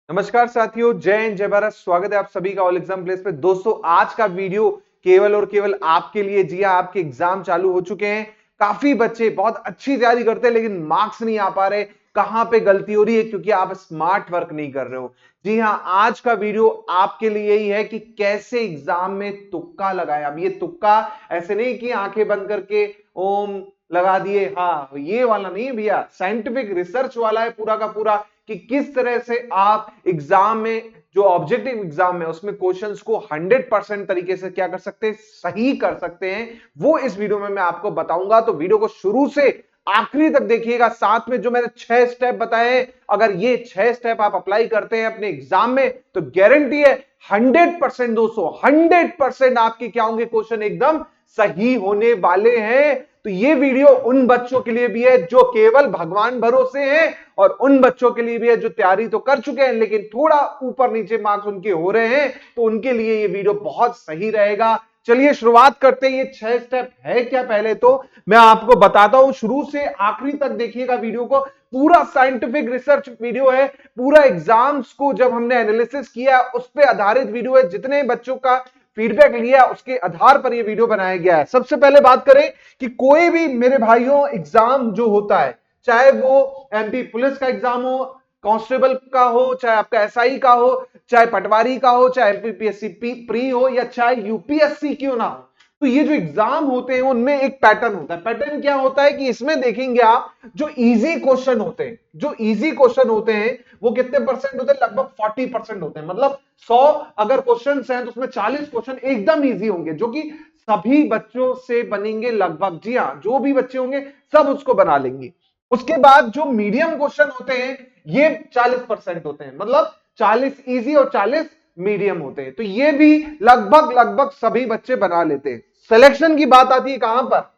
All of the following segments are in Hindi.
नमस्कार साथियों, जय हिंद जय भारत। स्वागत है आप सभी का ऑल एग्जाम प्लेस पे। दोस्तों, आज का वीडियो केवल और केवल आपके लिए। जी हां, आपके एग्जाम चालू हो चुके हैं। काफी बच्चे बहुत अच्छी तैयारी करते हैं लेकिन मार्क्स नहीं आ पा रहे। कहां पे गलती हो रही है? क्योंकि आप स्मार्ट वर्क नहीं कर रहे हो। जी हां, आज का वीडियो आपके लिए ही है कि कैसे एग्जाम में तुक्का लगाए। अब ये तुक्का ऐसे नहीं कि आंखें बंद करके ओम लगा दिए, हाँ ये वाला नहीं भैया, साइंटिफिक रिसर्च वाला है पूरा का पूरा कि किस तरह से आप एग्जाम में, जो ऑब्जेक्टिव एग्जाम है उसमें क्वेश्चंस को 100% तरीके से क्या कर सकते हैं, सही कर सकते हैं। वो इस वीडियो में मैं आपको बताऊंगा, तो वीडियो को शुरू से आखिरी तक देखिएगा। साथ में जो मैंने 6 स्टेप बताए हैं, अगर ये 6 स्टेप आप अप्लाई करते हैं अपने एग्जाम में तो गारंटी है 100% दोस्तों, 100% आपके क्या होंगे, क्वेश्चन एकदम सही होने वाले हैं। तो ये वीडियो उन बच्चों के लिए भी है जो केवल भगवान भरोसे हैं, और उन बच्चों के लिए भी है जो तैयारी तो कर चुके हैं लेकिन थोड़ा ऊपर नीचे मार्क्स उनके हो रहे हैं, तो उनके लिए ये वीडियो बहुत सही रहेगा। चलिए शुरुआत करते हैं। ये 6 स्टेप है क्या, पहले तो मैं आपको बताता हूं। शुरू से आखिरी तक देखिएगा वीडियो को, पूरा साइंटिफिक रिसर्च वीडियो है। पूरा एग्जाम्स को जब हमने एनालिसिस किया उस पर आधारित वीडियो है। जितने बच्चों का फीडबैक लिया उसके आधार पर यह वीडियो बनाया गया है। सबसे पहले बात करें कि कोई भी मेरे भाइयों एग्जाम जो होता है, चाहे वो एमपी पुलिस का एग्जाम हो, कांस्टेबल का हो, चाहे आपका एसआई का हो, चाहे पटवारी का हो, चाहे एमपीपीएससी प्री हो, या चाहे यूपीएससी क्यों ना हो, तो ये जो एग्जाम होते हैं उनमें एक पैटर्न होता है। पैटर्न क्या होता है कि इसमें देखेंगे आप, जो इजी क्वेश्चन होते हैं, जो इजी क्वेश्चन होते हैं वो कितने परसेंट होते हैं, लगभग 40% होते हैं। मतलब 100 अगर क्वेश्चन हैं तो उसमें 40 क्वेश्चन एकदम इजी होंगे, जो कि सभी बच्चों से बनेंगे लगभग। जी हाँ, जो भी बच्चे होंगे सब उसको बना लेंगे। उसके बाद जो मीडियम क्वेश्चन होते हैं ये 40% होते हैं, मतलब 40 इजी और 40 मीडियम होते हैं। तो ये भी लगभग लगभग सभी बच्चे बना लेते हैं। सिलेक्शन की बात आती है कहां पर,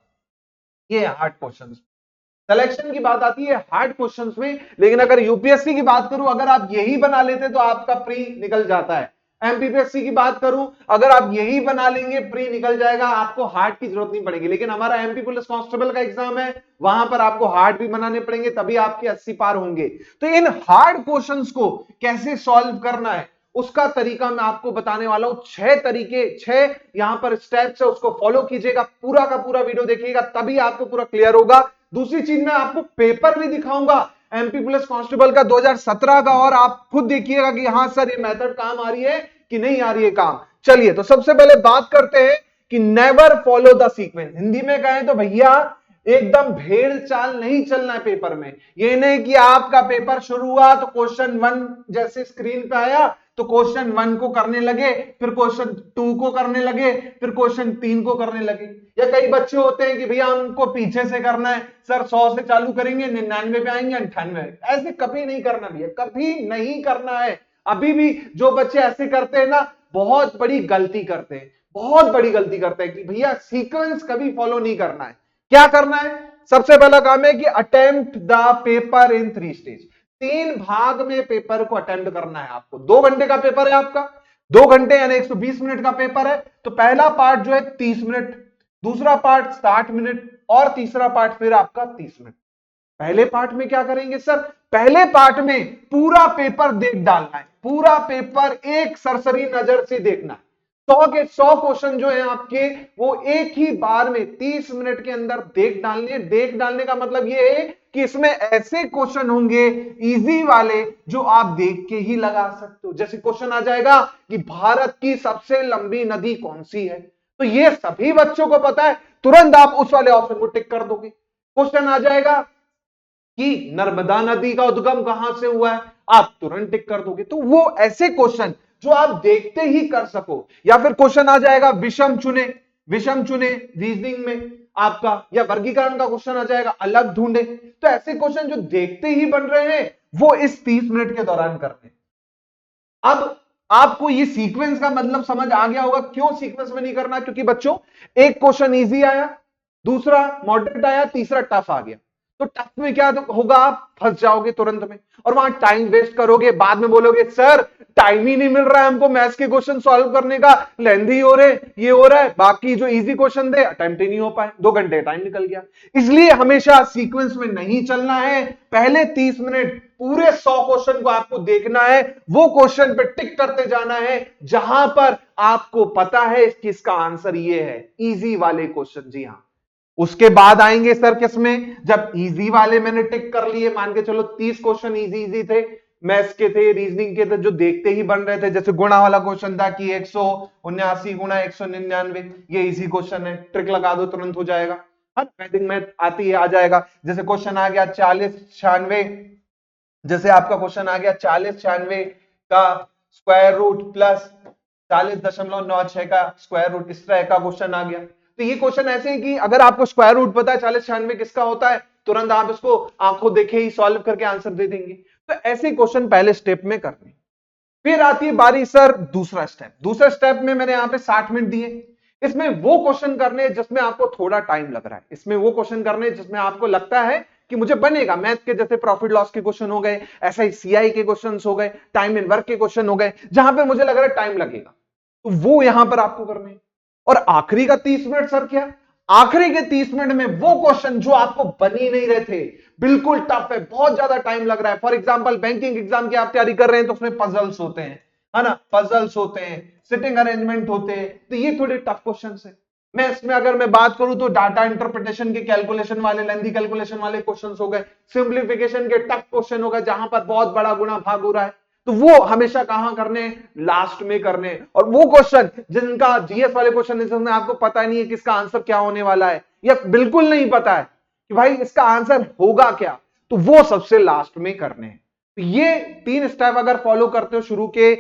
ये हार्ड क्वेश्चंस। सिलेक्शन की बात आती है हार्ड क्वेश्चंस में। लेकिन अगर यूपीएससी की बात करूं, अगर आप यही बना लेते तो आपका प्री निकल जाता है। एमपीपीएससी की बात करूं, अगर आप यही बना लेंगे प्री निकल जाएगा, आपको हार्ड की जरूरत नहीं पड़ेगी। लेकिन हमारा एमपी पुलिस कांस्टेबल का एग्जाम है, वहां पर आपको हार्ड भी बनाने पड़ेंगे, तभी आपके 80 पार होंगे। तो इन हार्ड क्वेश्चंस को कैसे सॉल्व करना है उसका तरीका मैं आपको बताने वाला हूं। 6 तरीके, 6 यहां पर स्टेप्स है, उसको फॉलो कीजिएगा। पूरा का पूरा वीडियो देखिएगा तभी आपको पूरा क्लियर होगा। दूसरी चीज, मैं आपको पेपर भी दिखाऊंगा एमपी पुलिस कांस्टेबल का 2017 का, और आप खुद देखिएगा कि हाँ सर ये मेथड काम आ रही है कि नहीं आ रही है काम। चलिए, तो सबसे पहले बात करते हैं कि never follow the sequence. Hindi में कहें तो भैया एकदम भेड़ चाल नहीं चलना है पेपर में। ये नहीं कि आपका पेपर शुरू हुआ तो क्वेश्चन 1 जैसे स्क्रीन पे आया तो क्वेश्चन 1 को करने लगे, फिर क्वेश्चन 2 को करने लगे, फिर क्वेश्चन 3 को करने लगे। या कई बच्चे होते हैं कि भैया हमको पीछे से करना है सर, 100 से चालू करेंगे 99 पे आएंगे 98। ऐसे कभी नहीं करना भैया, कभी नहीं करना है। अभी भी जो बच्चे ऐसे करते हैं ना, बहुत बड़ी गलती करते हैं, बहुत बड़ी गलती करते हैं कि भैया सीक्वेंस कभी फॉलो नहीं करना है। क्या करना है? सबसे पहला काम है कि attempt the paper in 3 stage. 3 भाग में पेपर को अटेम्प्ट करना है आपको। 2 घंटे का पेपर है आपका, 2 घंटे यानी 120 मिनट का पेपर है। तो पहला पार्ट जो है 30 मिनट, दूसरा पार्ट 60 मिनट, और तीसरा पार्ट फिर आपका 30 मिनट। पहले पार्ट में क्या करेंगे सर? पहले पार्ट में पूरा पेपर देख डालना है, पूरा पेपर एक सरसरी नजर से देखना है। 100 के 100 क्वेश्चन जो है आपके, वो एक ही बार में 30 मिनट के अंदर देख डालने। देख डालने का मतलब ये है कि इसमें ऐसे क्वेश्चन होंगे इजी वाले जो आप देख के ही लगा सकते हो। जैसे क्वेश्चन आ जाएगा कि भारत की सबसे लंबी नदी कौन सी है, तो ये सभी बच्चों को पता है, तुरंत आप उस वाले ऑप्शन को टिक कर दोगे। क्वेश्चन आ जाएगा कि नर्मदा नदी का उद्गम कहां से हुआ है, आप तुरंत टिक कर दोगे। तो वो ऐसे क्वेश्चन जो आप देखते ही कर सको। या फिर क्वेश्चन आ जाएगा विषम चुने, विषम चुने रीजनिंग में आपका, या वर्गीकरण का क्वेश्चन आ जाएगा अलग ढूंढे। तो ऐसे क्वेश्चन जो देखते ही बन रहे हैं वो इस 30 मिनट के दौरान करने। अब आपको ये सीक्वेंस का मतलब समझ आ गया होगा क्यों सीक्वेंस में नहीं करना। क्योंकि बच्चों, एक क्वेश्चन इजी आया, दूसरा मॉडरेट आया, तीसरा टफ आ गया। तो टफ में क्या होगा, आप फंस जाओगे तुरंत में, और वहां टाइम वेस्ट करोगे। बाद में बोलोगे सर टाइम ही नहीं मिल रहा है हमको मैथ्स के क्वेश्चन सॉल्व करने का, लेंथी हो रहे, ये हो रहा है, बाकी जो इजी क्वेश्चन थे अटेम्प्ट ही नहीं हो पाए, 2 घंटे टाइम निकल गया। इसलिए हमेशा सीक्वेंस में नहीं चलना है। पहले 30 मिनट पूरे 100 क्वेश्चन को आपको देखना है, वो क्वेश्चन पे टिक करते जाना है जहां पर आपको पता है कि इसका आंसर ये है, इजी वाले क्वेश्चन। जी हां, उसके बाद आएंगे सर किसमें, जब इजी वाले मैंने टिक कर लिए, मान के चलो 30 क्वेश्चन इजी इजी थे, मैथ्स के थे, रीजनिंग के थे, जो देखते ही बन रहे थे, जैसे गुणा वाला क्वेश्चन था कि 179 गुणा 199, ये इजी क्वेश्चन है, ट्रिक लगा दो तुरंत हो जाएगा। वैदिक मैथ आती है, आ जाएगा। जैसे क्वेश्चन आ गया 4096, जैसे आपका क्वेश्चन आ गया 4096 का स्क्वायर रूट प्लस 40.96 का स्क्वायर रूट, इस तरह का क्वेश्चन आ गया। तो ये क्वेश्चन ऐसे है कि अगर आपको स्क्वायर रूट पता है 4096 किसका होता है, तुरंत आप इसको आंखों देखे ही सॉल्व करके आंसर दे देंगे। तो ऐसे क्वेश्चन पहले स्टेप में करने। फिर आती है बारी सर दूसरा स्टेप। दूसरे स्टेप में मैंने यहां पे 60 मिनट दिए, इसमें वो क्वेश्चन करने जिसमें आपको थोड़ा टाइम लग रहा है, इसमें वो क्वेश्चन करने जिसमें आपको लगता है कि मुझे बनेगा। मैथ के जैसे प्रॉफिट लॉस के क्वेश्चन हो गए, SICI के क्वेश्चन हो गए, टाइम इन वर्क के क्वेश्चन हो गए, जहां पे मुझे लग रहा है टाइम लगेगा, तो वो यहां पर आपको करने। और आखिरी का 30 मिनट सर क्या, आखिरी के 30 मिनट में वो क्वेश्चन जो आपको बन ही नहीं रहे थे, बिल्कुल टफ है, बहुत ज्यादा टाइम लग रहा है। फॉर एग्जांपल बैंकिंग एग्जाम की आप तैयारी कर रहे हैं तो उसमें पजल्स होते हैं, है ना, पजल्स होते हैं, सिटिंग अरेंजमेंट होते हैं, तो ये थोड़े टफ क्वेश्चन है। मैं इसमें अगर मैं बात करूं तो डाटा इंटरप्रिटेशन के कैलकुलेशन वाले, लेंथी कैलकुलेशन वाले क्वेश्चंस हो गए, सिंप्लीफिकेशन के टफ क्वेश्चन हो गए जहां पर बहुत बड़ा गुणा भाग हो रहा है, तो वो हमेशा कहां करने, लास्ट में करने। और वो क्वेश्चन जिनका जीएस वाले क्वेश्चन जिसमें आपको पता नहीं है कि इसका आंसर क्या होने वाला है, या बिल्कुल नहीं पता है कि भाई इसका आंसर होगा क्या, तो वो सबसे लास्ट में करने हैं। तो ये 3 स्टेप अगर फॉलो करते हो शुरू के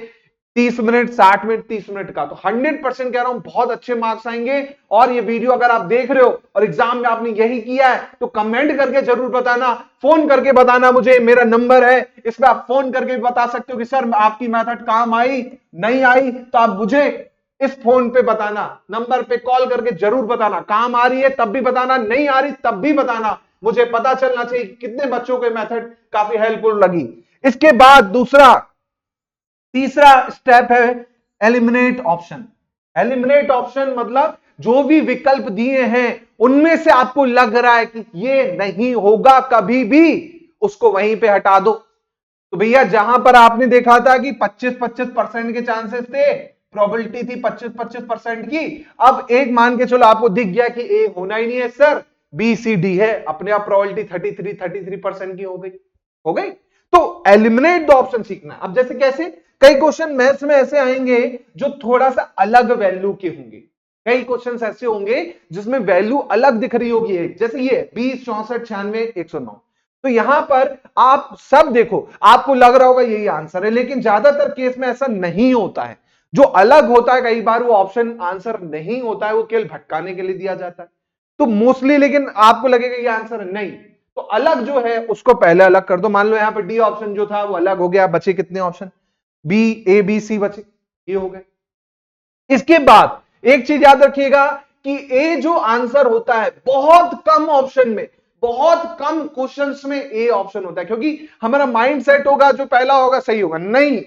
30 मिनट, 60 मिनट, 30 मिनट का, तो 100% कह रहा हूं बहुत अच्छे मार्क्स आएंगे। और ये वीडियो अगर आप देख रहे हो और एग्जाम में आपने यही किया है तो कमेंट करके जरूर बताना, फोन करके बताना मुझे, मेरा नंबर है, इस पर आप फोन करके भी बता सकते हो कि सर आपकी मेथड काम आई नहीं आई, तो आप मुझे इस फोन पे बताना, नंबर पे कॉल करके जरूर बताना। काम आ रही है तब भी बताना, नहीं आ रही तब भी बताना, मुझे पता चलना चाहिए कितने बच्चों के मेथड काफी हेल्पफुल लगी। इसके बाद तीसरा स्टेप है एलिमिनेट ऑप्शन। एलिमिनेट ऑप्शन मतलब जो भी विकल्प दिए हैं उनमें से आपको लग रहा है कि ये नहीं होगा कभी भी, उसको वहीं पे हटा दो। तो भैया जहां पर आपने देखा था कि 25-25% के चांसेस थे, प्रोबेबिलिटी थी 25-25% की, अब एक मान के चलो आपको दिख गया कि ए होना ही नहीं है सर, बी सी डी है, अपने आप प्रोबेबिलिटी 33% की हो गई। तो एलिमिनेट द ऑप्शन सीखना। अब जैसे कैसे, कई क्वेश्चन मैथ्स में ऐसे आएंगे जो थोड़ा सा अलग वैल्यू के होंगे, कई क्वेश्चन ऐसे होंगे जिसमें वैल्यू अलग दिख रही होगी, जैसे ये 20, 64, 96, 109। तो यहां पर आप सब देखो, आपको लग रहा होगा यही आंसर है, लेकिन ज्यादातर केस में ऐसा नहीं होता है। जो अलग होता है कई बार वो ऑप्शन आंसर नहीं होता है, वो केवल भटकाने के लिए दिया जाता है। तो मोस्टली लेकिन आपको लगेगा ये आंसर है, नहीं, तो अलग जो है उसको पहले अलग कर दो। मान लो यहां पर डी ऑप्शन जो था वो अलग हो गया, बचे कितने ऑप्शन, बी, ए, बी, सी बचे, ये हो गए। इसके बाद एक चीज याद रखिएगा कि ए जो आंसर होता है, बहुत कम ऑप्शन में, बहुत कम क्वेश्चंस में ए ऑप्शन होता है, क्योंकि हमारा माइंड सेट होगा जो पहला होगा सही होगा, नहीं,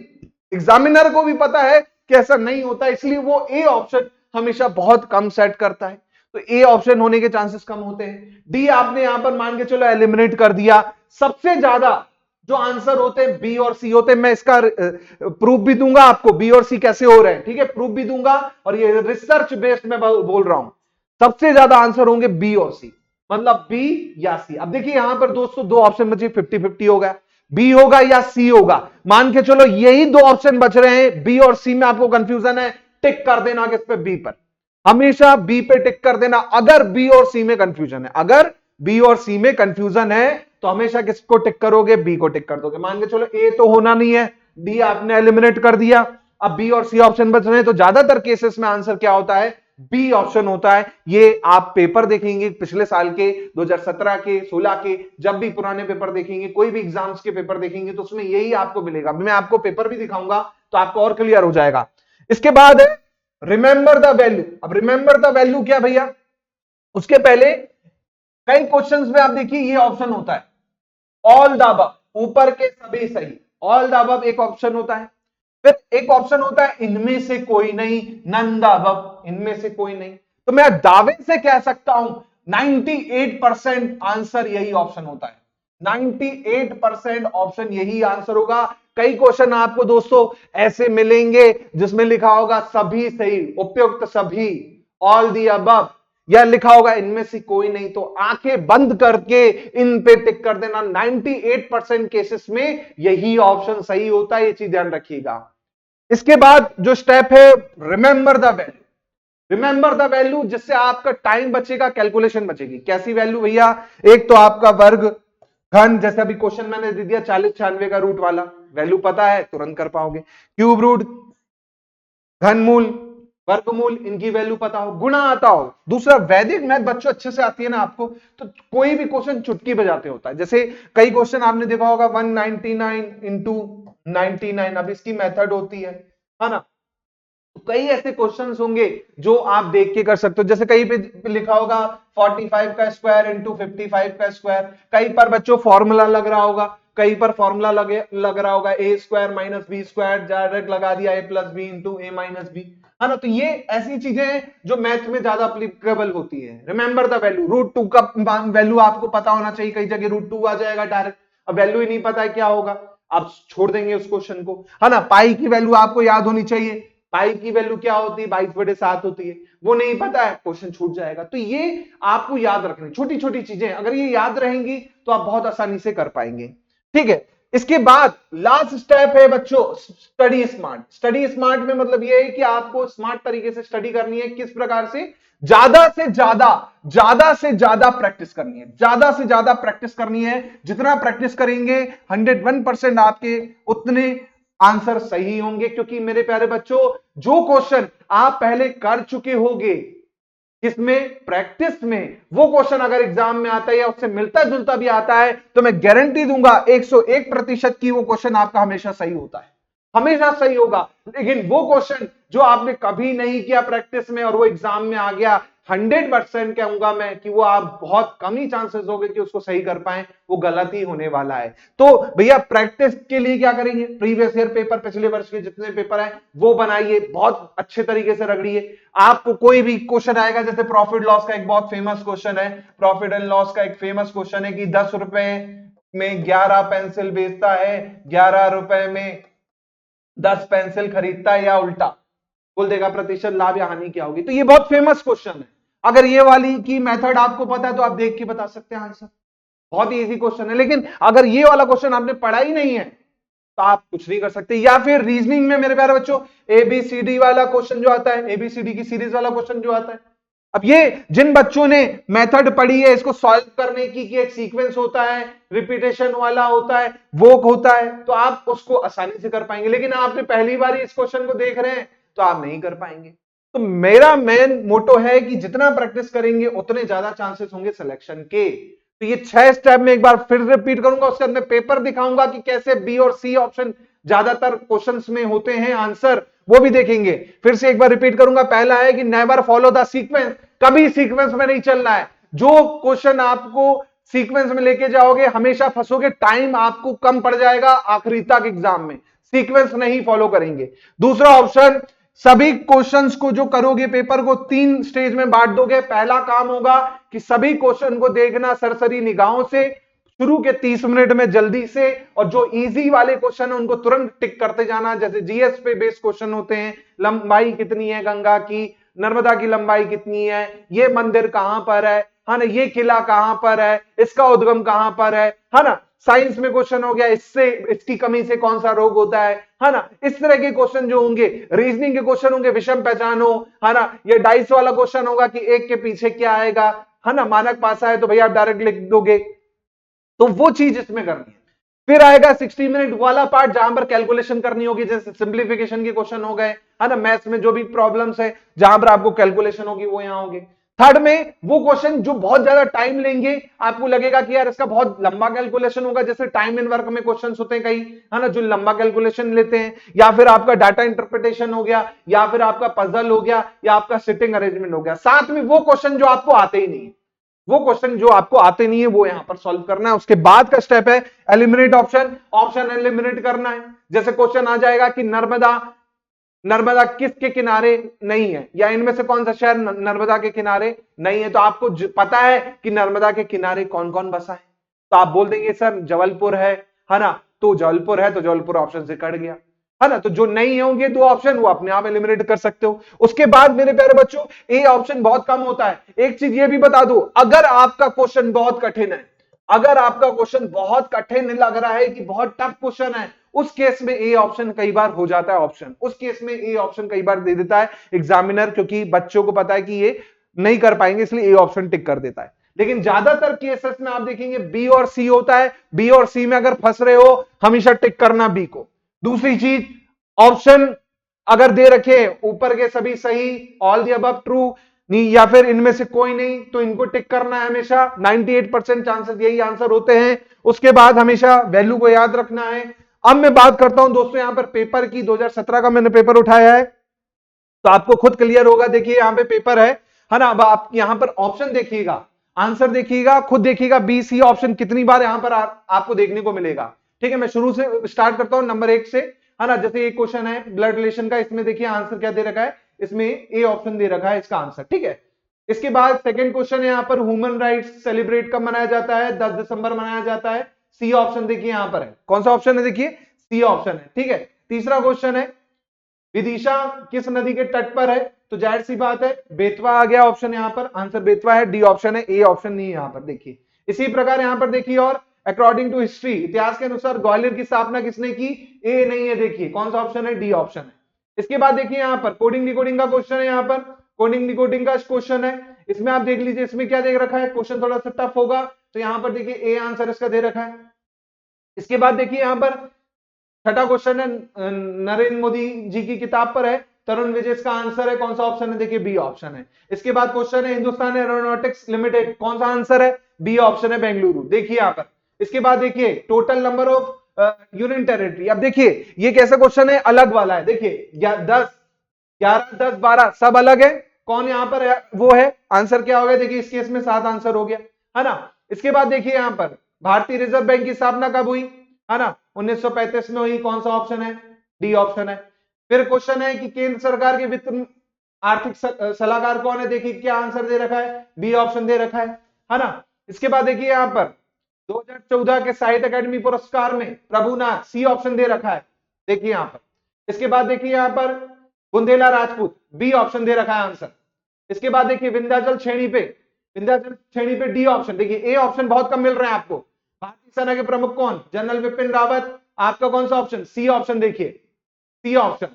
एग्जामिनर को भी पता है कि ऐसा नहीं होता, इसलिए वो ए ऑप्शन हमेशा बहुत कम सेट करता है। तो ए ऑप्शन होने के चांसेस कम होते हैं। डी आपने यहां पर मान के चलो एलिमिनेट कर दिया। सबसे ज्यादा जो आंसर होते हैं बी और सी होते हैं। मैं इसका प्रूफ भी दूंगा आपको, बी और सी कैसे हो रहे हैं, ठीक है, प्रूफ भी दूंगा, और ये रिसर्च बेस्ड में बोल रहा हूं। सबसे ज्यादा आंसर होंगे बी और सी, मतलब बी या सी। अब देखिए यहां पर दोस्तों दो ऑप्शन बचे, 50-50 होगा, बी होगा या सी होगा। मान के चलो यही दो ऑप्शन बच रहे हैं, बी और सी में आपको कंफ्यूजन है, टिक कर देना किस पे, बी पर, हमेशा बी पे टिक कर देना। अगर बी और सी में कंफ्यूजन है, अगर बी और सी में कंफ्यूजन है तो हमेशा किसको टिक करोगे, बी को टिक कर दोगे। मान के चलो ए तो होना नहीं है, डी आपने एलिमिनेट कर दिया, अब बी और सी ऑप्शन बच रहे हैं, तो ज्यादातर केसेस में आंसर क्या होता है, बी ऑप्शन होता है। ये आप पेपर देखेंगे पिछले साल के, 2017 के, 16 के, जब भी पुराने पेपर देखेंगे, कोई भी एग्जाम्स के पेपर देखेंगे तो उसमें यही आपको मिलेगा। मैं आपको पेपर भी दिखाऊंगा तो आपको और क्लियर हो जाएगा। इसके बाद रिमेंबर द वैल्यू। अब रिमेंबर द वैल्यू क्या भैया, उसके पहले कई क्वेश्चंस में आप देखिए ये ऑप्शन होता है, ऑल द अबव, ऊपर के सभी सही, ऑल द अबव एक ऑप्शन होता है। फिर एक ऑप्शन होता है इनमें से कोई नहीं, नन द अबव, इनमें से कोई नहीं। तो मैं दावे से कह सकता हूं 98% आंसर यही ऑप्शन होता है, 98% ऑप्शन यही आंसर होगा। कई क्वेश्चन आपको दोस्तों ऐसे मिलेंगे जिसमें लिखा होगा सभी सही, उपयुक्त सभी, ऑल दी अबव, या लिखा होगा इनमें से कोई नहीं। तो आंखें बंद करके इन पे टिक कर देना। 98% केसेस में यही ऑप्शन सही होता है, ये चीज ध्यान रखिएगा। इसके बाद जो स्टेप है, remember the value. Remember the value, जिससे आपका टाइम बचेगा, कैलकुलेशन बचेगी। कैसी वैल्यू भैया? एक तो आपका वर्ग, घन, जैसे अभी क्वेश्चन मैंने दे दिया 40 96 का रूट वाला, वैल्यू पता है तुरंत कर पाओगे। क्यूब रूट, घनमूल, वर्गमूल, इनकी वैल्यू पता हो, गुणा आता हो। दूसरा वैदिक मैथ बच्चों अच्छे से आती है ना आपको, तो कोई भी क्वेश्चन चुटकी बजाते होता है। जैसे कई क्वेश्चन आपने देखा होगा 199 इंटू 99, अब इसकी मेथड होती है ना। तो कई ऐसे क्वेश्चंस होंगे जो आप देख के कर सकते हो। जैसे कहीं पे लिखा होगा 45 का स्क्वायर इंटू 55 का स्क्वायर, कहीं पर बच्चों फॉर्मूला लग रहा होगा, कहीं पर फॉर्मूला लग रहा होगा A square minus B square, direct लगा दिया A plus B into A minus B, है ना। तो ये ऐसी चीजें हैं जो मैथ में ज्यादा अप्लीकेबल होती है। रिमेंबर द वैल्यू, रूट 2 का वैल्यू आपको पता होना चाहिए। कई जगह रूट 2 आ जाएगा डायरेक्ट, अब वैल्यू ही नहीं पता है क्या होगा, आप छोड़ देंगे उस क्वेश्चन को, है ना। पाई की वैल्यू आपको याद होनी चाहिए, पाई की वैल्यू क्या होती है, 22/7 होती है, वो नहीं पता है, क्वेश्चन छूट जाएगा। तो ये आपको याद रखनी, छोटी छोटी चीजें, अगर ये याद रहेंगी तो आप बहुत आसानी से कर पाएंगे। ठीक है। इसके बाद लास्ट स्टेप है बच्चों, स्टडी स्मार्ट। स्टडी स्मार्ट में मतलब ये है कि आपको स्मार्ट तरीके से स्टडी करनी है। किस प्रकार से? ज्यादा से ज्यादा, ज्यादा से ज्यादा प्रैक्टिस करनी है, ज्यादा से ज्यादा प्रैक्टिस करनी है। जितना प्रैक्टिस करेंगे 101% आपके उतने आंसर सही होंगे। क्योंकि मेरे प्यारे बच्चों, जो क्वेश्चन आप पहले कर चुके होंगे, किसमें? प्रैक्टिस में, वो क्वेश्चन अगर एग्जाम में आता है या उससे मिलता जुलता भी आता है, तो मैं गारंटी दूंगा 101% की वो क्वेश्चन आपका हमेशा सही होता है, हमेशा सही होगा। लेकिन वो क्वेश्चन जो आपने कभी नहीं किया प्रैक्टिस में और वो एग्जाम में आ गया, 100% कहूंगा मैं कि वो आप बहुत कम ही चांसेस होंगे कि उसको सही कर पाए, वो गलत ही होने वाला है। तो भैया प्रैक्टिस के लिए क्या करेंगे? प्रीवियस ईयर पेपर, पिछले वर्ष के जितने पेपर हैं वो बनाइए, बहुत अच्छे तरीके से रगड़िए। आपको कोई भी क्वेश्चन आएगा, जैसे प्रॉफिट लॉस का एक बहुत फेमस क्वेश्चन है, प्रॉफिट एंड लॉस का एक फेमस क्वेश्चन है कि 10 रुपए में 11 पेंसिल बेचता है, 11 रुपए में 10 पेंसिल खरीदता है, या उल्टा, बोल देगा प्रतिशत लाभ या हानि क्या होगी। तो ये बहुत फेमस क्वेश्चन है। अगर ये वाली की मेथड आपको पता है तो आप देख के बता सकते हैं आंसर, बहुत ही इजी क्वेश्चन है। लेकिन अगर ये वाला क्वेश्चन आपने पढ़ा ही नहीं है तो आप कुछ नहीं कर सकते। या फिर रीजनिंग में मेरे प्यारे बच्चों, एबीसीडी वाला क्वेश्चन जो आता है, एबीसीडी की सीरीज वाला क्वेश्चन जो आता है, अब ये जिन बच्चों ने मेथड पढ़ी है इसको सॉल्व करने की, कि एक सीक्वेंस होता है, रिपीटेशन वाला होता है, वो होता है, तो आप उसको आसानी से कर पाएंगे। लेकिन आपने पहली बार इस क्वेश्चन को देख रहे हैं तो आप नहीं कर पाएंगे। तो मेरा मेन मोटो है कि जितना प्रैक्टिस करेंगे उतने ज्यादा चांसेस होंगे सिलेक्शन के। तो ये 6 स्टेप में एक बार फिर रिपीट करूंगा, उसके बाद मैं पेपर दिखाऊंगा कि कैसे बी और सी ऑप्शन ज्यादातर क्वेश्चंस में होते हैं आंसर, वो भी देखेंगे। फिर से एक बार रिपीट करूंगा, पहला है कि नेवर फॉलो द सीक्वेंस, कभी सीक्वेंस में नहीं चलना है। जो क्वेश्चन आपको सीक्वेंस में लेके जाओगे हमेशा फंसोगे, टाइम आपको कम पड़ जाएगा आखिरी तक एग्जाम में, सीक्वेंस नहीं फॉलो करेंगे। दूसरा ऑप्शन, सभी क्वेश्चंस को जो करोगे पेपर को 3 स्टेज में बांट दोगे। पहला काम होगा कि सभी क्वेश्चन को देखना सरसरी निगाहों से, शुरू के 30 मिनट में जल्दी से, और जो इजी वाले क्वेश्चन है उनको तुरंत टिक करते जाना। जैसे जीएस पे बेस्ड क्वेश्चन होते हैं, लंबाई कितनी है गंगा की, नर्मदा की लंबाई कितनी है, ये मंदिर कहां पर है ना, ये किला कहां पर है, इसका उद्गम कहां पर है ना। साइंस में क्वेश्चन हो गया, इससे इसकी कमी से कौन सा रोग होता है ना। इस तरह के क्वेश्चन जो होंगे, रीजनिंग के क्वेश्चन होंगे, विषम पहचानो, है ना। ये डाइस वाला क्वेश्चन होगा कि एक के पीछे क्या आएगा, है ना। मानक पासा है तो भैया आप डायरेक्ट लिख दोगे, तो वो चीज इसमें करनी है। फिर आएगा 60 मिनट वाला पार्ट, जहां पर कैलकुलेशन करनी होगी, जैसे सिंप्लीफिकेशन के क्वेश्चन हो गए, है ना। मैथ्स में जो भी प्रॉब्लम्स है जहां पर आपको कैलकुलेशन होगी वो यहां होंगे। थर्ड में वो क्वेश्चन जो बहुत ज्यादा टाइम लेंगे, आपको लगेगा कि यार इसका बहुत लंबा कैलकुलेशन होगा, जैसे टाइम इन वर्क में क्वेश्चंस होते हैं कई, है ना, जो लंबा कैलकुलेशन लेते हैं। या फिर आपका डाटा इंटरप्रिटेशन हो गया, या फिर आपका पजल हो गया, या आपका सिटिंग अरेंजमेंट हो गया। साथ में वो क्वेश्चन जो आपको आते ही नहीं है, वो क्वेश्चन जो आपको आते नहीं है वो यहां पर सॉल्व करना है। उसके बाद का स्टेप है एलिमिनेट ऑप्शन, ऑप्शन एलिमिनेट करना है। जैसे क्वेश्चन आ जाएगा कि नर्मदा, नर्मदा किसके किनारे नहीं है, या इनमें से कौन सा शहर नर्मदा के किनारे नहीं है, तो आपको पता है कि नर्मदा के किनारे कौन कौन बसा है, तो आप बोल देंगे सर जबलपुर है ना, तो जबलपुर है तो जबलपुर ऑप्शन से कट गया, है ना। तो जो नहीं होंगे दो ऑप्शन वो अपने आप एलिमिनेट कर सकते हो। उसके बाद मेरे प्यारे बच्चों ए ऑप्शन बहुत कम होता है। एक चीज ये भी बता दो, अगर आपका क्वेश्चन बहुत कठिन है, अगर आपका क्वेश्चन बहुत कठिन लग रहा है कि बहुत टफ क्वेश्चन है, उस केस में ए ऑप्शन कई बार हो जाता है ऑप्शन, उस केस में ए ऑप्शन कई बार दे देता है एग्जामिनर, क्योंकि बच्चों को पता है कि ये नहीं कर पाएंगे, इसलिए ए ऑप्शन टिक कर देता है। लेकिन ज्यादातर केसेस में आप देखेंगे बी और सी होता है, बी और सी में अगर फंस रहे हो हमेशा टिक करना बी को। दूसरी चीज, ऑप्शन अगर दे रखे ऊपर के सभी सही, ऑल द अबव ट्रू, नहीं या फिर इनमें से कोई नहीं, तो इनको टिक करना है हमेशा। 98% चांसेस यही आंसर होते हैं। उसके बाद हमेशा वैल्यू को याद रखना है। अब मैं बात करता हूं दोस्तों यहां पर पेपर की, 2017 का मैंने पेपर उठाया है तो आपको खुद क्लियर होगा। देखिए यहां पे पेपर है ना। अब आप यहां पर ऑप्शन देखिएगा, आंसर देखिएगा, खुद देखिएगा बी सी ऑप्शन कितनी बार यहां पर आपको देखने को मिलेगा। ठीक है, मैं शुरू से स्टार्ट करता हूं नंबर 1 से, है ना। जैसे एक क्वेश्चन है ब्लड रिलेशन का, इसमें देखिए आंसर क्या दे रखा है, इसमें ए ऑप्शन दे रखा है इसका आंसर। ठीक है, इसके बाद सेकंड क्वेश्चन है यहां पर ह्यूमन राइट्स सेलिब्रेट कब मनाया जाता है, 10 दिसंबर मनाया जाता है। सी ऑप्शन देखिए यहां पर है, कौन सा ऑप्शन है, देखिए सी ऑप्शन है। ठीक है, तीसरा क्वेश्चन है विदिशा किस नदी के तट पर है, तो जाहिर सी बात है बेतवा आ गया ऑप्शन, यहां पर आंसर बेतवा है, डी ऑप्शन है, ए ऑप्शन नहीं है यहां पर। देखिए इसी प्रकार यहां पर देखिए, और अकॉर्डिंग टू हिस्ट्री, इतिहास के अनुसार ग्वालियर की स्थापना किसने की, ए नहीं है, देखिए कौन सा ऑप्शन है, डी ऑप्शन है। इसके बाद देखिए यहां पर कोडिंग डिकोडिंग का क्वेश्चन है, यहां पर कोडिंग डिकोडिंग का क्वेश्चन है। इसमें आप देख लीजिए इसमें क्या देख रखा है, क्वेश्चन थोड़ा सा टफ होगा, तो यहां पर देखिए ए आंसर इसका दे रखा है। इसके बाद देखिए यहां पर छठा क्वेश्चन है नरेंद्र मोदी जी की किताब पर है, तरुण विजय इसका आंसर है, कौन सा ऑप्शन है, देखिए बी ऑप्शन है। इसके बाद क्वेश्चन है हिंदुस्तान एरोनॉटिक्स लिमिटेड, कौन सा आंसर है, बी ऑप्शन है, बेंगलुरु। देखिए यहां पर इसके बाद देखिए total number of union territory. अब देखिए ये कैसा क्वेश्चन है, अलग वाला है। देखिए 10 11 10 12 सब अलग है, कौन यहां पर है, वो है आंसर क्या हो गया, देखिए इस केस में 7 आंसर हो गया, है ना। इसके बाद देखिए यहां पर भारतीय रिजर्व बैंक की स्थापना कब हुई, है ना, 1935 में हुई, कौन सा ऑप्शन है, डी ऑप्शन है। फिर क्वेश्चन है कि केंद्र सरकार के वित्त आर्थिक सलाहकार कौन है, देखिए क्या आंसर दे रखा है, बी ऑप्शन दे रखा है ना। इसके बाद देखिए यहां पर 2014 के साहित्य अकादमी पुरस्कार में प्रभुनाथ, सी ऑप्शन दे रखा है, देखिए यहां पर। इसके बाद देखिए यहां पर बुंदेला राजपूत, बी ऑप्शन दे रखा है आंसर। इसके बाद देखिए विंध्याचल श्रेणी पे डी ऑप्शन, देखिए ए ऑप्शन बहुत कम मिल रहे हैं आपको। भारतीय सेना के प्रमुख कौन, जनरल विपिन रावत, आपका कौन सा ऑप्शन, सी ऑप्शन, देखिए सी ऑप्शन।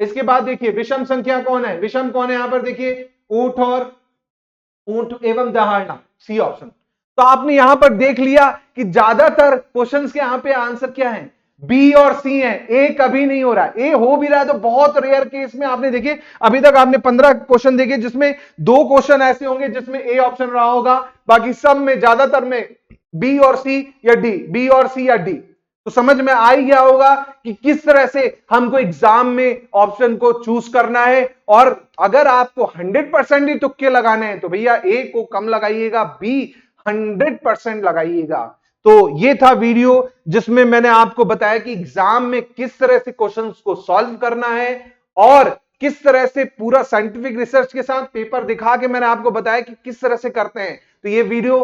इसके बाद देखिए विषम संख्या कौन है, विषम कौन है यहां पर, देखिए ऊंट एवं दहाड़ना, सी ऑप्शन। तो आपने यहां पर देख लिया कि ज्यादातर क्वेश्चंस के यहां पे आंसर क्या है, बी और सी है, ए कभी नहीं हो रहा है। ए हो भी रहा है तो बहुत रेयर केस में। आपने देखिए अभी तक आपने 15 क्वेश्चन देखे जिसमें 2 क्वेश्चन ऐसे होंगे जिसमें ए ऑप्शन रहा होगा, बाकी सब में ज्यादातर में बी और सी या डी, बी और सी या डी। तो समझ में आ ही गया होगा कि किस तरह से हमको एग्जाम में ऑप्शन को चूज करना है। और अगर आपको 100% ही तुक्के लगाने हैं तो भैया ए को कम लगाइएगा, बी 100% लगाइएगा। तो ये था वीडियो जिसमें मैंने आपको बताया कि एग्जाम में किस तरह से क्वेश्चंस को सॉल्व करना है और किस तरह से पूरा साइंटिफिक रिसर्च के साथ पेपर दिखा के मैंने आपको बताया कि किस तरह से करते हैं। तो ये वीडियो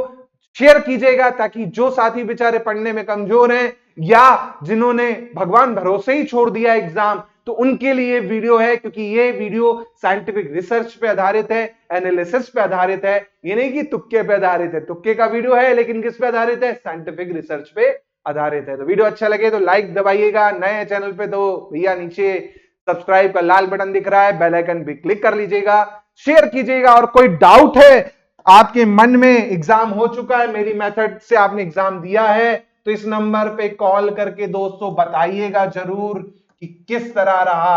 शेयर कीजिएगा ताकि जो साथी बेचारे पढ़ने में कमजोर हैं या जिन्होंने भगवान भरोसे ही छोड़ दिया एग्जाम, तो उनके लिए वीडियो है, क्योंकि ये वीडियो साइंटिफिक रिसर्च पे आधारित है, एनालिसिस पे आधारित है। ये नहीं कि तुक्के पे आधारित है, तुक्के का वीडियो है लेकिन किस पे आधारित है, साइंटिफिक रिसर्च पे आधारित है। तो वीडियो अच्छा लगे तो लाइक दबाइएगा, नए चैनल पे तो भैया नीचे सब्सक्राइब का लाल बटन दिख रहा है, बेल आइकन भी क्लिक कर लीजिएगा, शेयर कीजिएगा। और कोई डाउट है आपके मन में, एग्जाम हो चुका है, मेरी मेथड से आपने एग्जाम दिया है, तो इस नंबर पे कॉल करके दोस्तों बताइएगा जरूर कि किस तरह रहा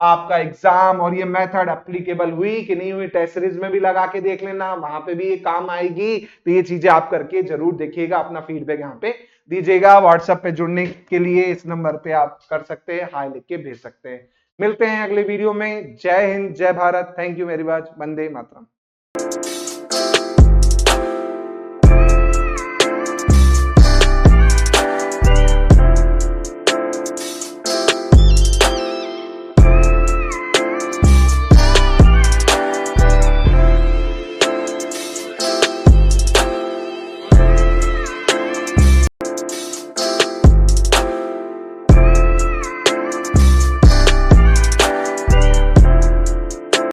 आपका एग्जाम और ये मेथड एप्लीकेबल हुई कि नहीं हुई। टेस्ट सीरीज में भी लगा के देख लेना, वहां पे भी ये काम आएगी। तो ये चीजें आप करके जरूर देखिएगा, अपना फीडबैक यहाँ पे दीजिएगा। व्हाट्सएप पे जुड़ने के लिए इस नंबर पे आप कर सकते हैं, हाई लिख के भेज सकते हैं। मिलते हैं अगले वीडियो में। जय हिंद, जय Bharat, thank you very much, Vande Mataram.